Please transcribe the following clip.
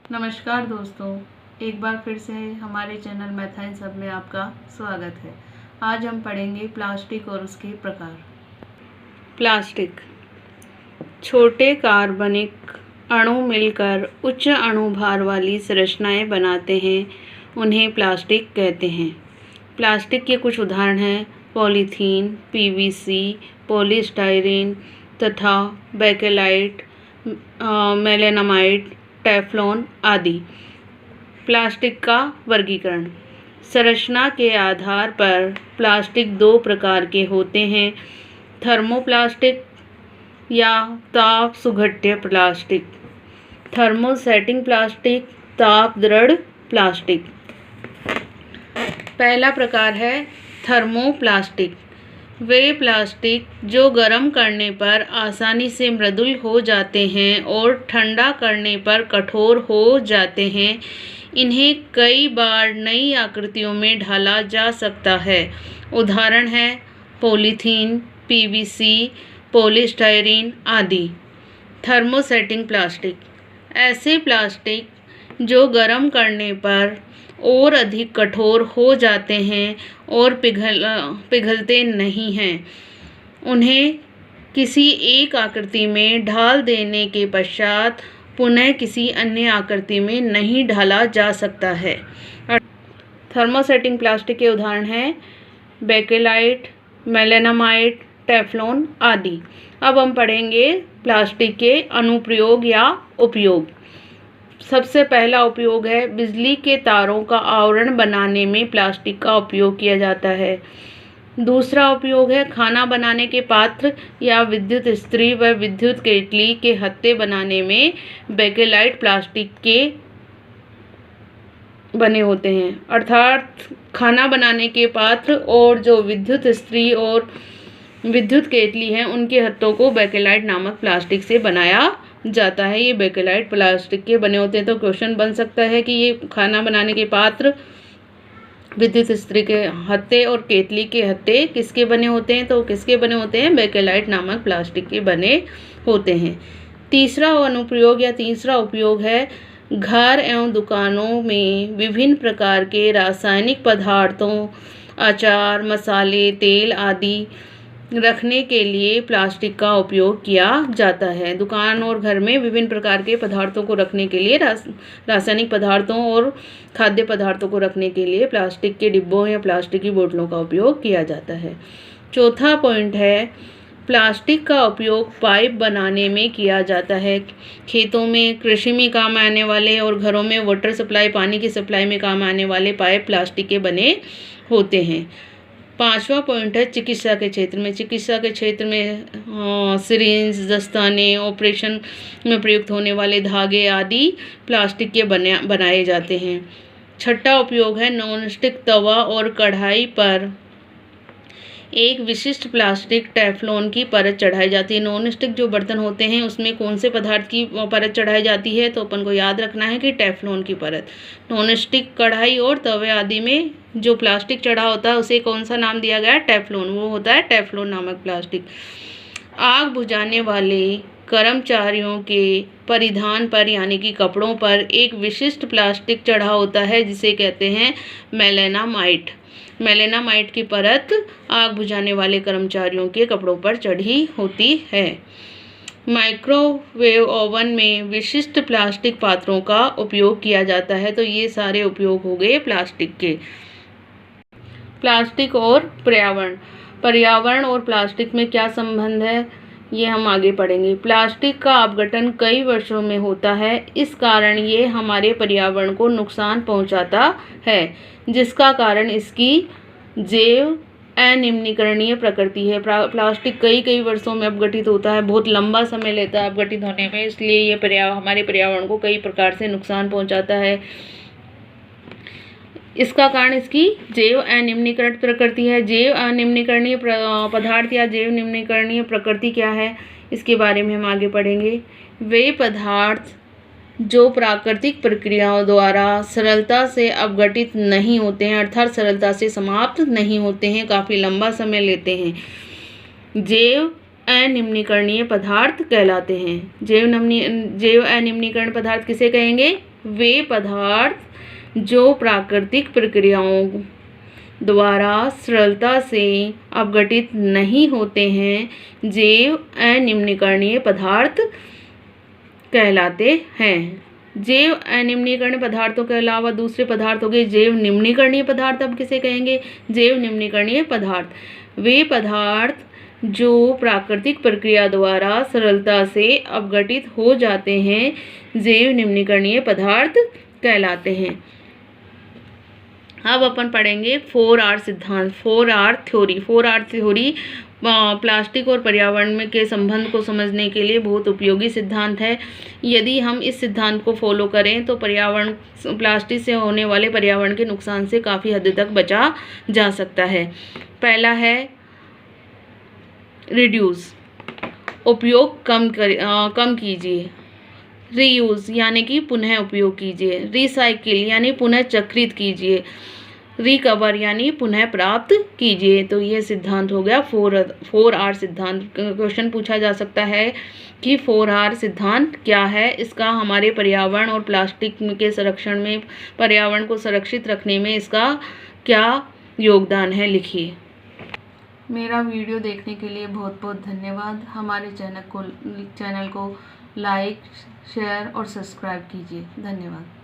नमस्कार दोस्तों, एक बार फिर से हमारे चैनल मैथाइन सब में आपका स्वागत है। आज हम पढ़ेंगे प्लास्टिक और उसके प्रकार। प्लास्टिक छोटे कार्बनिक अणु मिलकर उच्च अणुभार वाली संरचनाएं बनाते हैं, उन्हें प्लास्टिक कहते हैं। प्लास्टिक के कुछ उदाहरण हैं पॉलीथीन, पीवीसी, पॉलीस्टाइरीन तथा बेकेलाइट, मेलेनामाइट, टेफ्लॉन आदि। प्लास्टिक का वर्गीकरण। संरचना के आधार पर प्लास्टिक दो प्रकार के होते हैं, थर्मोप्लास्टिक या ताप सुघट्य प्लास्टिक, थर्मोसेटिंग प्लास्टिक, ताप दृढ़ प्लास्टिक। पहला प्रकार है थर्मोप्लास्टिक। वे प्लास्टिक जो गर्म करने पर आसानी से मृदुल हो जाते हैं और ठंडा करने पर कठोर हो जाते हैं। इन्हें कई बार नई आकृतियों में ढाला जा सकता है। उदाहरण हैं पॉलीथीन, पीवीसी, पॉलीस्टाइरीन आदि। थर्मोसेटिंग प्लास्टिक ऐसे प्लास्टिक जो गर्म करने पर और अधिक कठोर हो जाते हैं और पिघलते नहीं हैं। उन्हें किसी एक आकृति में ढाल देने के पश्चात पुनः किसी अन्य आकृति में नहीं ढाला जा सकता है। थर्मोसेटिंग प्लास्टिक के उदाहरण हैं बेकेलाइट, मेलेनामाइट, टेफ्लॉन आदि। अब हम पढ़ेंगे प्लास्टिक के अनुप्रयोग या उपयोग। सबसे पहला उपयोग है बिजली के तारों का आवरण बनाने में प्लास्टिक का उपयोग किया जाता है। दूसरा उपयोग है खाना बनाने के पात्र या विद्युत इस्त्री व विद्युत केतली के हत्थे बनाने में बेकेलाइट प्लास्टिक के बने होते हैं। अर्थात खाना बनाने के पात्र और जो विद्युत इस्त्री और विद्युत केतली हैं उनके हत्थों को बेकेलाइट नामक प्लास्टिक से बनाया जाता है। ये बेकेलाइट प्लास्टिक के बने होते हैं। तो क्वेश्चन बन सकता है कि ये खाना बनाने के पात्र, विद्युत इस्त्री के हत्थे और केतली के हत्थे किसके बने होते हैं? तो किसके बने होते हैं? बेकेलाइट नामक प्लास्टिक के बने होते हैं। तीसरा अनुप्रयोग या तीसरा उपयोग है घर एवं दुकानों में विभिन्न प्रकार के रासायनिक पदार्थों, अचार, मसाले, तेल आदि रखने के लिए प्लास्टिक का उपयोग किया जाता है। दुकान और घर में विभिन्न प्रकार के पदार्थों को रखने के लिए, रासायनिक पदार्थों और खाद्य पदार्थों को रखने के लिए प्लास्टिक के डिब्बों या प्लास्टिक की बोतलों का उपयोग किया जाता है। चौथा पॉइंट है प्लास्टिक का उपयोग पाइप बनाने में किया जाता है। खेतों में, कृषि में काम आने वाले और घरों में वाटर सप्लाई, पानी की सप्लाई में काम आने वाले पाइप प्लास्टिक के बने होते हैं। पांचवा पॉइंट है चिकित्सा के क्षेत्र में। चिकित्सा के क्षेत्र में सिरिंज, दस्ताने, ऑपरेशन में प्रयुक्त होने वाले धागे आदि प्लास्टिक के बनाए जाते हैं। छठा उपयोग है नॉनस्टिक तवा और कढ़ाई पर एक विशिष्ट प्लास्टिक टेफ्लॉन की परत चढ़ाई जाती है। नॉनस्टिक जो बर्तन होते हैं उसमें कौन से पदार्थ की परत चढ़ाई जाती है? तो अपन को याद रखना है कि टेफ्लॉन की परत। नॉनस्टिक कढ़ाई और तवे आदि में जो प्लास्टिक चढ़ा होता है उसे कौन सा नाम दिया गया है? टेफ्लॉन। वो होता है टेफ्लॉन नामक प्लास्टिक। आग बुझाने वाले कर्मचारियों के परिधान पर यानी कि कपड़ों पर एक विशिष्ट प्लास्टिक चढ़ा होता है जिसे कहते हैं मेलेनामाइट। मेलेनामाइट की परत आग बुझाने वाले कर्मचारियों के कपड़ों पर चढ़ी होती है। माइक्रोवेव ओवन में विशिष्ट प्लास्टिक पात्रों का उपयोग किया जाता है। तो ये सारे उपयोग हो गए प्लास्टिक के। प्लास्टिक और पर्यावरण। पर्यावरण और प्लास्टिक में क्या संबंध है ये हम आगे पढ़ेंगे। प्लास्टिक का अपघटन कई वर्षों में होता है, इस कारण ये हमारे पर्यावरण को नुकसान पहुंचाता है, जिसका कारण इसकी जैव अनिम्नीकरणीय प्रकृति है। प्लास्टिक कई वर्षों में अपघटित होता है, बहुत लंबा समय लेता है अपघटित होने में, इसलिए ये हमारे पर्यावरण को कई प्रकार से नुकसान पहुंचाता है। इसका कारण इसकी जैव अनिम्नीकरण प्रकृति है। जैव अनिम्नीकरणीय पदार्थ या जैव निम्नीकरणीय प्रकृति क्या है इसके बारे में हम आगे पढ़ेंगे। वे पदार्थ जो प्राकृतिक प्रक्रियाओं द्वारा सरलता से अपघटित नहीं होते हैं, अर्थात सरलता से समाप्त नहीं होते हैं, काफ़ी लंबा समय लेते हैं, जैव अनिम्नीकरणीय पदार्थ कहलाते हैं। जैव अनिम्नीकरण पदार्थ किसे कहेंगे? वे पदार्थ जो प्राकृतिक प्रक्रियाओं द्वारा सरलता से अपघटित नहीं होते हैं, जैव अनिम्नीकरणीय पदार्थ कहलाते हैं। जैव अनिम्नीकरणीय पदार्थों के अलावा दूसरे पदार्थ हो गए जैव निम्नीकरणीय पदार्थ। अब किसे कहेंगे? जैव निम्नीकरणीय पदार्थ। वे पदार्थ जो प्राकृतिक प्रक्रिया द्वारा सरलता से अपघटित हो जाते हैं, जैव निम्नीकरणीय पदार्थ कहलाते हैं। अब अपन पढ़ेंगे 4R सिद्धांत, 4R theory. 4R theory plastic और पर्यावरण में के संबंध को समझने के लिए बहुत उपयोगी सिद्धांत है। यदि हम इस सिद्धांत को फॉलो करें तो पर्यावरण, प्लास्टिक से होने वाले पर्यावरण के नुकसान से काफ़ी हद तक बचा जा सकता है। पहला है रिड्यूस, उपयोग कम कीजिए। रीयूज़ यानी कि पुनः उपयोग कीजिए। रिसाइकिल यानी पुनः चक्रित कीजिए। रिकवर यानी पुनः प्राप्त कीजिए। तो ये सिद्धांत हो गया 4R सिद्धांत। क्वेश्चन पूछा जा सकता है कि 4R सिद्धांत क्या है, इसका हमारे पर्यावरण और प्लास्टिक के संरक्षण में, पर्यावरण को सुरक्षित रखने में इसका क्या योगदान है, लिखिए। मेरा वीडियो देखने के लिए बहुत बहुत धन्यवाद। हमारे चैनल को लाइक, शेयर और सब्सक्राइब कीजिए। धन्यवाद।